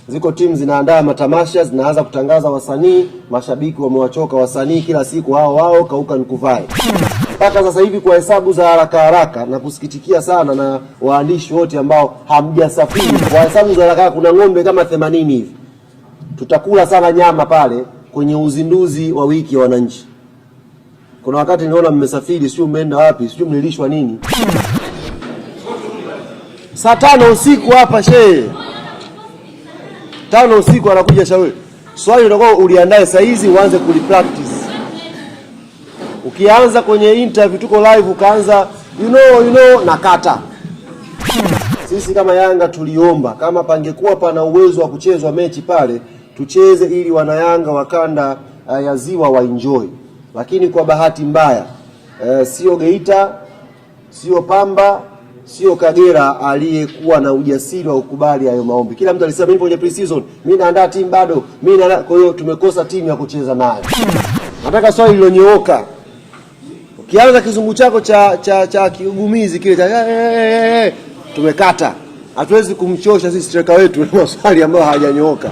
Ziko timu zinaandaa matamasha, zinaanza kutangaza wasanii, mashabiki wamewachoka wasanii, kila siku hao kauka nikuvae. Mpaka sasa hivi kwa hesabu za haraka na kusikitikia sana na waandishi wote ambao hamjasafiri, kwa hesabu za haraka kuna ng'ombe kama 80 hivi. Tutakula sana nyama pale kwenye uzinduzi wa wiki ya wananchi. Kuna wakati niona mmesafiri, sio mmeenda wapi, sio mlilishwa nini? Saa 5 usiku hapa shehe. 5 usiku anakuja shauri. Swali litakuwa uliandae saa hizi uanze kulipractice. Ukianza kwenye interview tuko live ukaanza you know nakata. Sisi kama Yanga tuliomba kama pangekuwa pana uwezo wa kuchezwa mechi pale tucheze ili wana Yanga wakanda ya Ziwa wa enjoy. Lakini kwa bahati mbaya sio Geita, sio Pamba, sio Kagera aliyekuwa na ujasiri wa kukubali hayo maombi. Kila mtu alisema mimi kwenye pre-season, mimi naandaa timu bado, kwa hiyo tumekosa timu ya kucheza nayo. Nataka swali lilonyooka. Ukianza kizungu chako cha kigumizi kile cha tumekata. Hatuwezi kumchosha sisi striker wetu na maswali ambayo hajanyooka.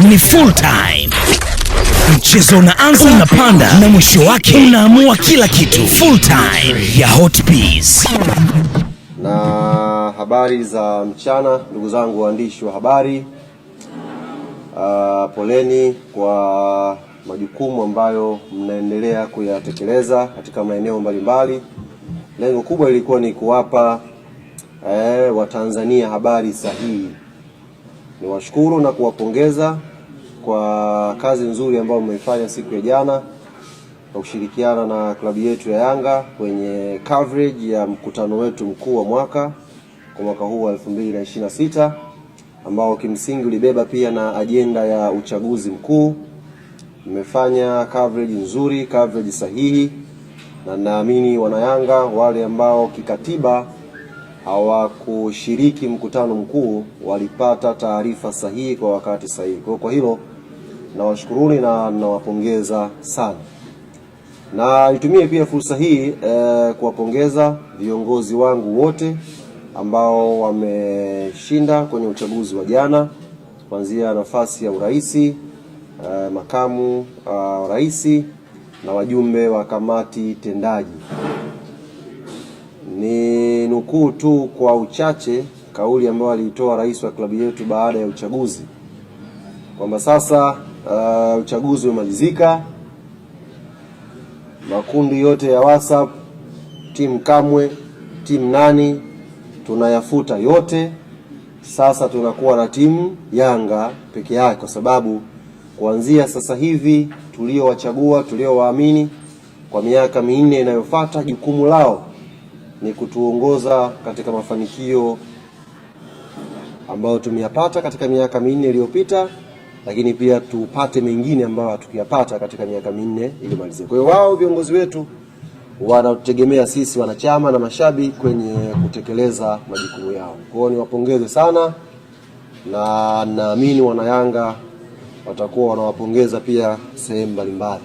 Ni full time. Mchezo unaanza unapanda na mwisho wake unaamua kila kitu. Full time ya Hot Peas. Na habari za mchana ndugu zangu waandishi wa habari. Poleni kwa majukumu ambayo mnaendelea kuyatekeleza katika maeneo mbalimbali. Lengo kubwa lilikuwa ni kuwapa Watanzania habari sahihi. Niwashukuru na kuwapongeza kwa kazi nzuri ambayo mmeifanya siku ya jana kwa kushirikiana na klabu yetu ya Yanga kwenye coverage ya mkutano wetu mkuu wa mwaka kwa mwaka huu wa 2026 ambao kimsingi ulibeba pia na ajenda ya uchaguzi mkuu. Mmefanya coverage nzuri, coverage sahihi, na naamini wana Yanga wale ambao kikatiba hawakushiriki mkutano mkuu walipata taarifa sahihi kwa wakati sahihi. Kwa hilo nawashukuruni na nawapongeza sana. Na nitumie pia fursa hii kuwapongeza viongozi wangu wote ambao wameshinda kwenye uchaguzi wa jana, kuanzia nafasi ya uraisi, makamu raisi na wajumbe wa kamati tendaji. Ni nukuu tu kwa uchache kauli ambayo alitoa rais wa klabu yetu baada ya uchaguzi kwamba sasa uchaguzi umemalizika, makundi yote ya WhatsApp, timu Kamwe, timu nani tunayafuta yote. Sasa tunakuwa na timu Yanga peke yake, kwa sababu kuanzia sasa hivi tuliowachagua, tuliowaamini kwa miaka 4 inayofuata, jukumu lao ni kutuongoza katika mafanikio ambayo tumeyapata katika miaka 4 iliyopita, lakini pia tupate mengine ambayo hatukuyapata katika miaka 4 iliyomalizika. Kwa hiyo wao viongozi wetu wanatutegemea sisi wanachama na mashabiki kwenye kutekeleza majukumu yao. Kwa hiyo niwapongeze sana, na naamini wana Yanga watakuwa wanawapongeza pia sehemu mbalimbali.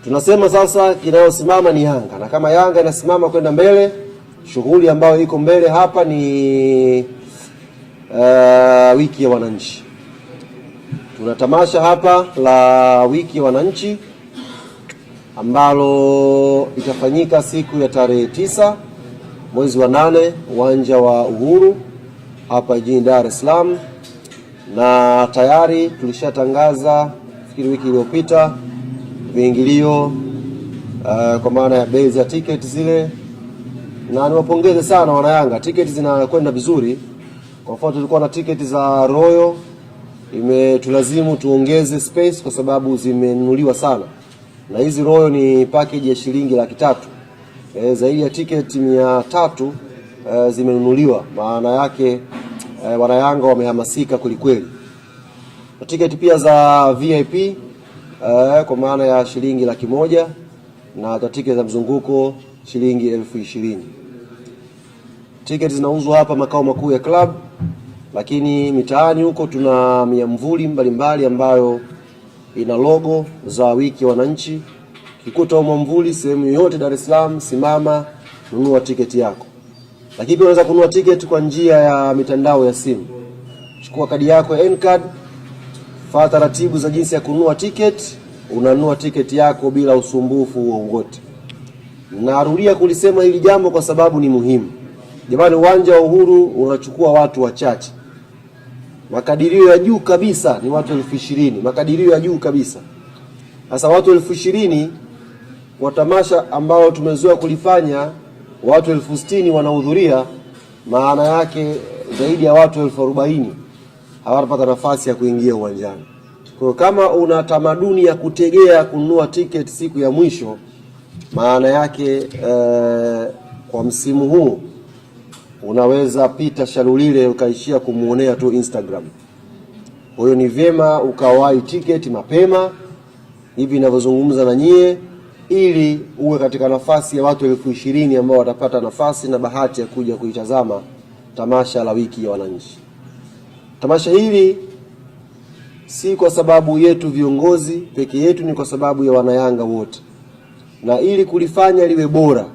Tunasema sasa kinayosimama ni Yanga, na kama Yanga inasimama kwenda mbele, shughuli ambayo iko mbele hapa ni wiki ya wananchi. Tuna tamasha hapa la wiki ya wananchi ambalo itafanyika siku ya tarehe 9 mwezi wa 8 uwanja wa Uhuru hapa jijini Dar es Salaam, na tayari tulishatangaza fikiri wiki iliyopita viingilio kwa maana ya bei za ticket zile, na niwapongeze sana wana Yanga, ticket zinakwenda vizuri. Kwa mfano tulikuwa na ticket za Royal, imetulazimu tuongeze space kwa sababu zimenunuliwa sana, na hizi Royal ni package ya shilingi 300,000. Zaidi ya ticket 300 zimenunuliwa, maana yake wana Yanga wamehamasika kwelikweli. Ticket pia za VIP kwa maana ya shilingi 100,000, na ticket za mzunguko shilingi 20,000. Ticket zinauzwa hapa makao makuu ya club, lakini mitaani huko tuna miamvuli mbalimbali ambayo ina logo za wiki wananchi. Ukikuta mwamvuli sehemu yoyote Dar es Salaam, simama, nunua tiketi yako. Lakini pia unaweza kununua tiketi kwa njia ya mitandao ya simu. Chukua kadi yako ya N-card, fuata taratibu za jinsi ya kununua tiketi, unanunua tiketi yako bila usumbufu wowote. Narudia kulisema hili jambo kwa sababu ni muhimu. Jamani, uwanja wa Uhuru unachukua watu wachache. Makadirio ya juu kabisa ni watu 20,000, makadirio ya juu kabisa. Sasa watu 20,000 kwa tamasha ambao tumezoea kulifanya watu 60,000 wanahudhuria, maana yake zaidi ya watu 40,000 hawatapata nafasi ya kuingia uwanjani. Kwa kama una tamaduni ya kutegea kununua tiketi siku ya mwisho, maana yake kwa msimu huu unaweza pita Shalulile ukaishia kumuonea tu Instagram. Kwa hiyo ni vyema ukawahi tiketi mapema hivi ninavyozungumza na nyie, ili uwe katika nafasi ya watu 20,000 ambao watapata nafasi na bahati ya kuja kuitazama tamasha la wiki ya wananchi. Tamasha hili si kwa sababu yetu viongozi peke yetu, ni kwa sababu ya wanayanga wote. Na ili kulifanya liwe bora,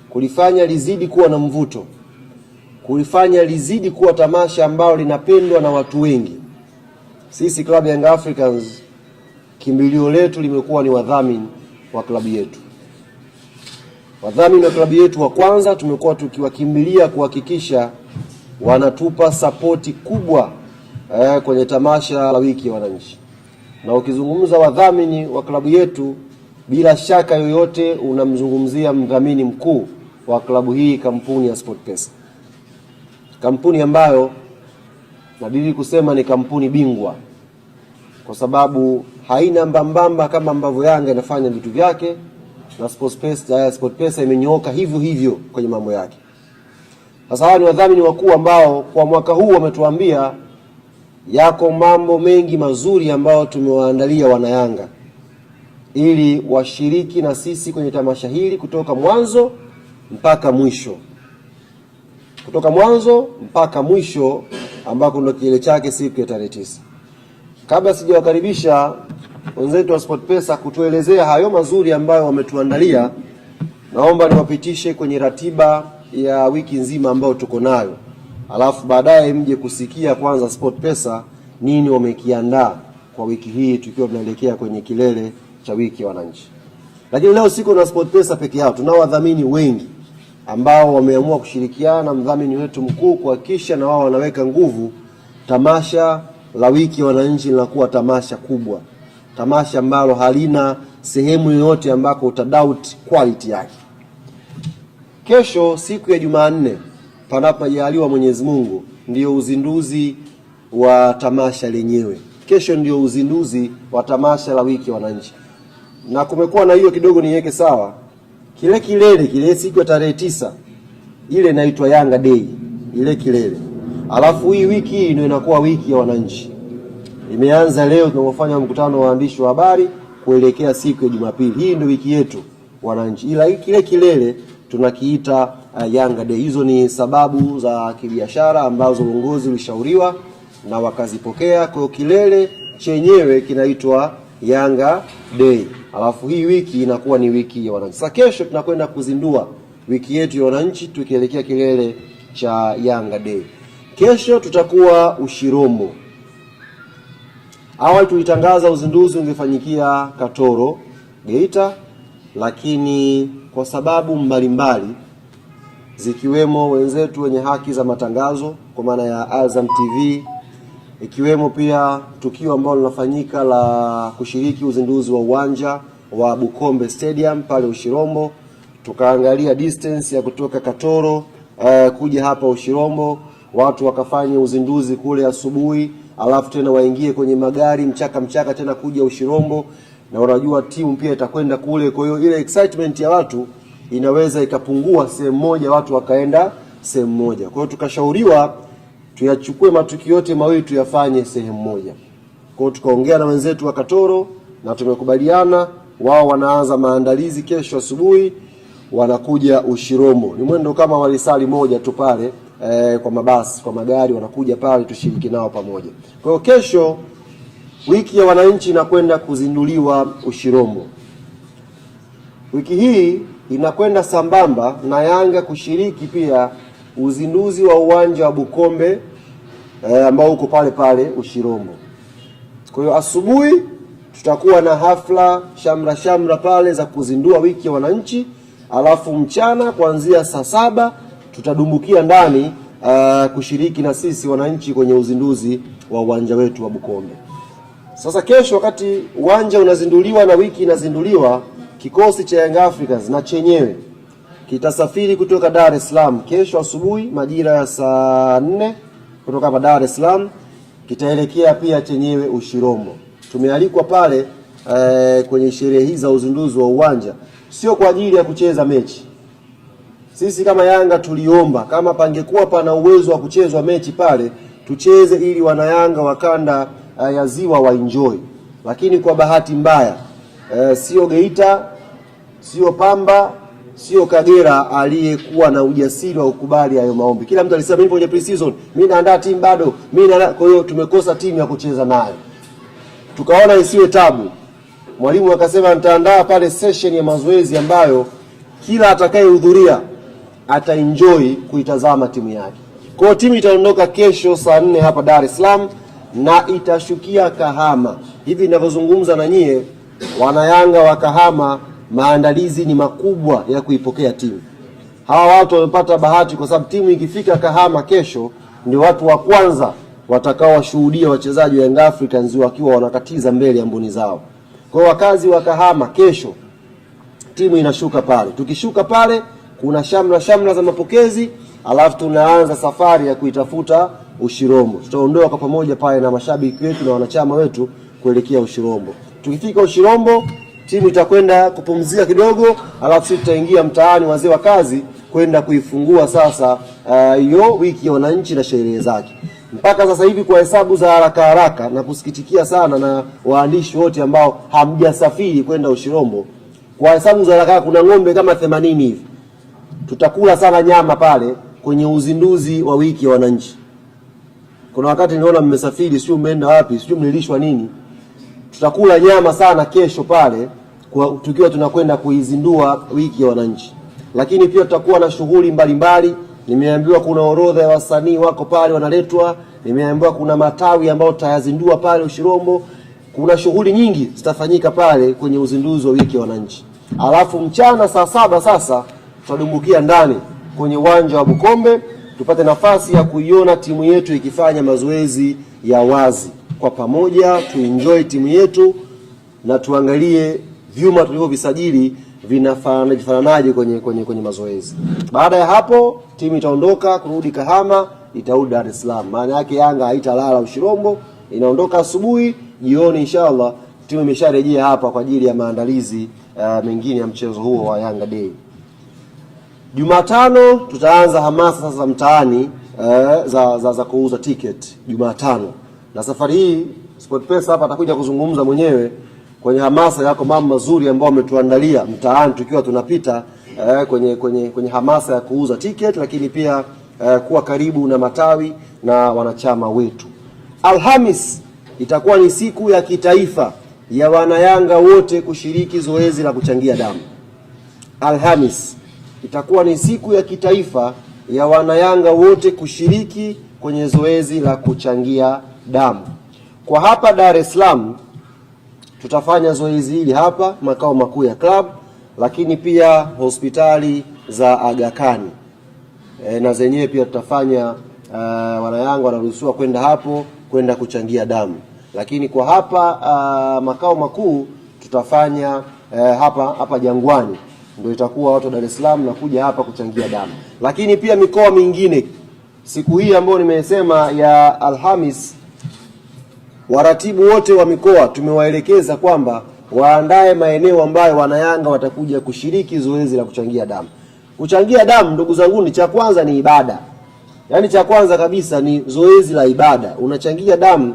kulifanya lizidi kuwa na mvuto, kulifanya lizidi kuwa tamasha ambalo linapendwa na watu wengi, sisi Club Young Africans kimbilio letu limekuwa ni wadhamini wa klabu yetu. Wadhamini wa klabu yetu wa kwanza tumekuwa tukiwakimbilia kuhakikisha wanatupa sapoti kubwa kwenye tamasha la wiki ya wananchi. Na ukizungumza wadhamini wa klabu yetu, bila shaka yoyote unamzungumzia mdhamini mkuu wa klabu hii, kampuni ya SportPesa. Kampuni ambayo nadiri kusema ni kampuni bingwa, kwa sababu haina mbambamba kama ambavyo Yanga inafanya vitu vyake, na SportPesa imenyooka hivyo hivyo kwenye mambo yake. Sasa hawa ni wadhamini wakuu ambao kwa mwaka huu wametuambia yako mambo mengi mazuri ambayo tumewaandalia wanayanga ili washiriki na sisi kwenye tamasha hili kutoka mwanzo mpaka mwisho. Kutoka mwanzo mpaka mwisho ambako ndio kilele chake siku ya tarehe 9. Kabla sijawakaribisha wenzetu wa SportPesa kutuelezea hayo mazuri ambayo wametuandalia, naomba niwapitishe kwenye ratiba ya wiki nzima ambayo tuko nayo. Alafu baadaye mje kusikia kwanza SportPesa nini wamekiandaa kwa wiki hii tukiwa tunaelekea kwenye kilele cha wiki ya wananchi. Lakini leo siko na SportPesa peke yao, tunao wadhamini wengi ambao wameamua kushirikiana na mdhamini wetu mkuu kuhakikisha na wao wanaweka nguvu tamasha la wiki ya wananchi linakuwa tamasha kubwa. Tamasha ambalo halina sehemu yoyote ambako utadoubt quality yake. Kesho siku ya Jumanne, panapo majaliwa Mwenyezi Mungu, ndio uzinduzi wa tamasha lenyewe. Kesho ndio uzinduzi wa tamasha la wiki ya wananchi. Na kumekuwa na hiyo kidogo niweke sawa. Kile siku ya tarehe 9 ile inaitwa Yanga Day, ile kilele. Alafu hii wiki hii ndio inakuwa wiki ya wananchi. Imeanza leo tunapofanya mkutano wa waandishi wa habari kuelekea siku ya Jumapili. Hii ndio wiki yetu wananchi. Ila kile kilele tunakiita Yanga Day. Hizo ni sababu za kibiashara ambazo uongozi ulishauriwa na wakazipokea. Kwa kilele chenyewe kinaitwa Yanga Day. Alafu hii wiki inakuwa ni wiki ya wananchi. Sasa kesho tunakwenda kuzindua wiki yetu ya wananchi tukielekea kilele cha Yanga Day. Kesho tutakuwa Ushirombo. Awali tulitangaza uzinduzi ungefanyikia Katoro, Geita, lakini kwa sababu mbalimbali zikiwemo wenzetu wenye haki za matangazo kwa maana ya Azam TV, ikiwemo pia tukio ambalo linafanyika la kushiriki uzinduzi wa uwanja wa Bukombe Stadium pale Ushirombo, tukaangalia distance ya kutoka Katoro kuja hapa Ushirombo, watu wakafanya uzinduzi kule asubuhi, alafu tena waingie kwenye magari mchaka tena kuja Ushirombo, na unajua timu pia itakwenda kule. Kwa hiyo ile excitement ya watu inaweza ikapungua sehemu moja, watu wakaenda sehemu moja. Kwa hiyo tukashauriwa tuyachukue matukio yote mawili tuyafanye sehemu moja. Kwa hiyo tukaongea na wenzetu wa Katoro na tumekubaliana wao wanaanza maandalizi kesho asubuhi, wanakuja Ushirombo. Ni mwendo kama walisali moja tu pale kwa mabasi, kwa magari wanakuja pale tushiriki nao pamoja. Kwa hiyo kesho wiki ya wananchi inakwenda kuzinduliwa Ushirombo. Wiki hii inakwenda sambamba na Yanga kushiriki pia uzinduzi wa uwanja wa Bukombe ambao uko pale pale Ushirombo. Kwa hiyo asubuhi tutakuwa na hafla shamra pale za kuzindua wiki ya wananchi, alafu mchana kuanzia saa 7 tutadumbukia ndani kushiriki na sisi wananchi kwenye uzinduzi wa uwanja wetu wa Bukombe. Sasa kesho wakati uwanja unazinduliwa na wiki inazinduliwa, kikosi cha Young Africans na chenyewe kitasafiri kutoka Dar es Salaam kesho asubuhi majira ya saa 4 kutoka hapa Dar es Salaam, kitaelekea pia chenyewe Ushirombo. Tumealikwa pale kwenye sherehe hizi za uzinduzi wa uwanja, sio kwa ajili ya kucheza mechi. Sisi kama Yanga tuliomba kama pangekuwa pana uwezo wa kuchezwa mechi pale tucheze, ili wana Yanga wakanda ya Ziwa waenjoy. Lakini kwa bahati mbaya sio Geita, sio Pamba, sio Kagera aliyekuwa na ujasiri wa ukubali hayo maombi. Kila mtu alisema mimi kwenye pre-season, mimi naandaa timu bado, kwa hiyo tumekosa timu ya kucheza nayo. Tukaona isiwe tabu. Mwalimu akasema nitaandaa pale session ya mazoezi ambayo kila atakayehudhuria ataenjoy kuitazama timu yake. Kwa hiyo timu itaondoka kesho saa 4 hapa Dar es Salaam na itashukia Kahama. Hivi ninavyozungumza na nyie wana Yanga wa Kahama, maandalizi ni makubwa ya kuipokea timu. Hawa watu wamepata bahati kwa sababu timu ikifika Kahama kesho ndio watu wa kwanza watakao washuhudia wachezaji wa Young Africans wakiwa wanakatiza mbele ya mboni zao. Kwa wakazi wa Kahama kesho timu inashuka pale. Tukishuka pale kuna shamra za mapokezi, alafu tunaanza safari ya kuitafuta Ushirombo. Tutaondoka kwa pamoja pale na mashabiki wetu na wanachama wetu kuelekea Ushirombo. Tukifika Ushirombo timu itakwenda kupumzika kidogo, alafu sisi tutaingia mtaani wazee wa kazi kwenda kuifungua sasa hiyo wiki ya wananchi na sherehe zake. Mpaka sasa hivi kwa hesabu za haraka na kusikitikia sana na waandishi wote ambao hamjasafiri kwenda Ushirombo, kwa hesabu za haraka kuna ng'ombe kama 80 hivi. Tutakula sana nyama pale kwenye uzinduzi wa wiki ya wananchi. Kuna wakati niona mmesafiri, sio mmeenda wapi, sio mlilishwa nini. Tutakula nyama sana kesho pale tukiwa tunakwenda kuizindua wiki ya wananchi. Lakini pia tutakuwa na shughuli mbalimbali. Nimeambiwa kuna orodha ya wasanii wako pale wanaletwa. Nimeambiwa kuna matawi ambayo tutayazindua pale Ushirombo. Kuna shughuli nyingi zitafanyika pale kwenye uzinduzi wa wiki ya wananchi. Alafu mchana saa 7 sasa tutadumbukia ndani kwenye uwanja wa Bukombe tupate nafasi ya kuiona timu yetu ikifanya mazoezi ya wazi. Kwa pamoja tuenjoy timu yetu na tuangalie vyuma tulivyovisajili vinafananaje kwenye mazoezi. Baada ya hapo timu itaondoka kurudi Kahama, itarudi Dar es Salaam. Maana yake Yanga haitalala Ushirombo, inaondoka asubuhi, jioni inshallah timu imesharejea hapa kwa ajili ya maandalizi mengine ya mchezo huo wa Yanga Day. Jumatano tutaanza hamasa sasa mtaani za kuuza ticket Jumatano. Na safari hii SportPesa hapa atakuja kuzungumza mwenyewe kwenye hamasa yako mambo mazuri ambayo ametuandalia mtaani tukiwa tunapita kwenye hamasa ya kuuza ticket, lakini pia kuwa karibu na matawi na wanachama wetu. Alhamis itakuwa ni siku ya kitaifa ya wanayanga wote kushiriki zoezi la kuchangia damu. Alhamis itakuwa ni siku ya kitaifa ya wanayanga wote kushiriki kwenye zoezi la kuchangia damu. Kwa hapa Dar es Salaam tutafanya zoezi hili hapa makao makuu ya club, lakini pia hospitali za Aga Khan na zenyewe pia tutafanya wanayanga wanaruhusiwa kwenda hapo kwenda kuchangia damu. Lakini kwa hapa makao makuu tutafanya hapa Jangwani, ndio itakuwa watu wa Dar es Salaam na kuja hapa kuchangia damu. Lakini pia mikoa mingine siku hii ambayo nimesema ya Alhamis, waratibu wote wa mikoa tumewaelekeza kwamba waandae maeneo ambayo wanayanga watakuja kushiriki zoezi la kuchangia damu. Kuchangia damu ndugu zangu ni cha kwanza ni ibada. Yaani cha kwanza kabisa ni zoezi la ibada. Unachangia damu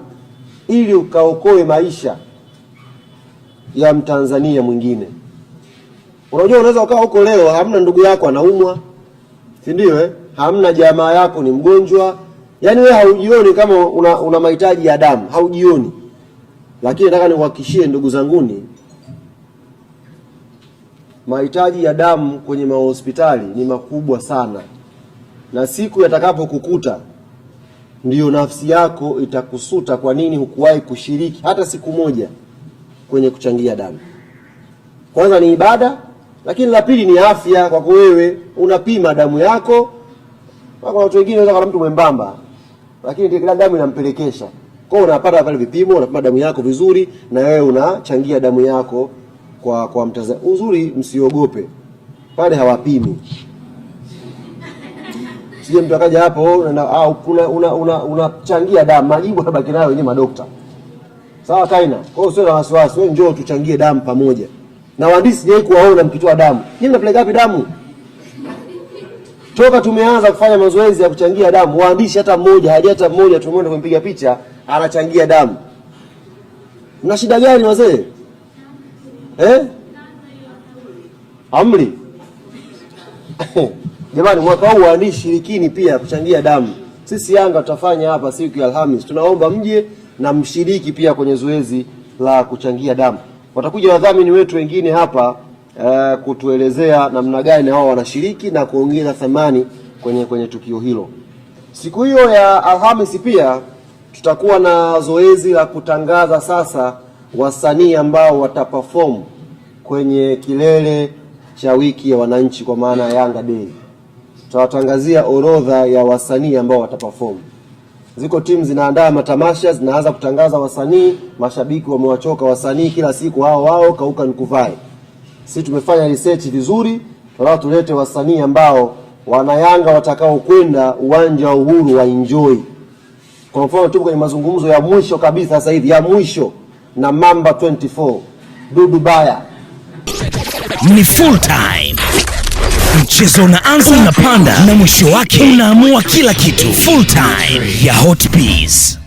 ili ukaokoe maisha ya Mtanzania mwingine. Unajua unaweza ukawa huko leo hamna ndugu yako anaumwa, si ndio hamna jamaa yako ni mgonjwa. Yaani wewe haujioni kama una mahitaji ya damu, haujioni. Lakini nataka niwahakikishie ndugu zanguni, mahitaji ya damu kwenye mahospitali ni makubwa sana, na siku yatakapokukuta ndiyo nafsi yako itakusuta kwa nini hukuwahi kushiriki hata siku moja kwenye kuchangia damu. Kwanza ni ibada, lakini la pili ni afya. Kwa wewe unapima damu yako. Kwa watu wengine wanaweza kama mtu mwembamba, lakini kila damu inampelekesha. Kwa hiyo unapata pale vipimo, unapima damu yako vizuri, na wewe unachangia damu yako kwa mtazamo uzuri. Msiogope pale, hawapimi. Sije mtu akaja hapo unachangia damu, majibu yanabaki nayo wenyewe madokta. Sawa kaina. Kwa hiyo sio na wasiwasi, wewe njoo tuchangie damu pamoja. Na waandishi sijawahi kuwaona mkitoa damu. Nyinyi mnapeleka wapi damu? Toka tumeanza kufanya mazoezi ya kuchangia damu, waandishi hata mmoja tumeona kumpiga picha anachangia damu. Mna shida gani wazee? Amri. Jamani, mwaka huu waandishi shirikini pia kuchangia damu. Sisi Yanga tutafanya hapa siku ya Alhamisi. Tunaomba mje na mshiriki pia kwenye zoezi la kuchangia damu. Watakuja wadhamini wetu wengine hapa kutuelezea namna gani hao wanashiriki na kuongeza thamani kwenye tukio hilo. Siku hiyo ya Alhamisi pia tutakuwa na zoezi la kutangaza sasa wasanii ambao wataperform kwenye kilele cha wiki ya wananchi, kwa maana ya Yanga Day. Tutawatangazia orodha ya wasanii ambao wataperform. Ziko timu zinaandaa matamasha, zinaanza kutangaza wasanii, mashabiki wamewachoka wasanii kila siku hao kauka nikuvae. Sisi tumefanya research vizuri, tunataka tulete wasanii ambao wana Yanga watakao kwenda uwanja wa Uhuru wa enjoy. Kwa mfano tupo kwenye mazungumzo ya mwisho kabisa sasa hivi, ya mwisho na Mamba 24, Dudu Baya. Ni full time. Mchezo unaanza, unapanda na mwisho wake unaamua kila kitu. Full time ya Hot Peas.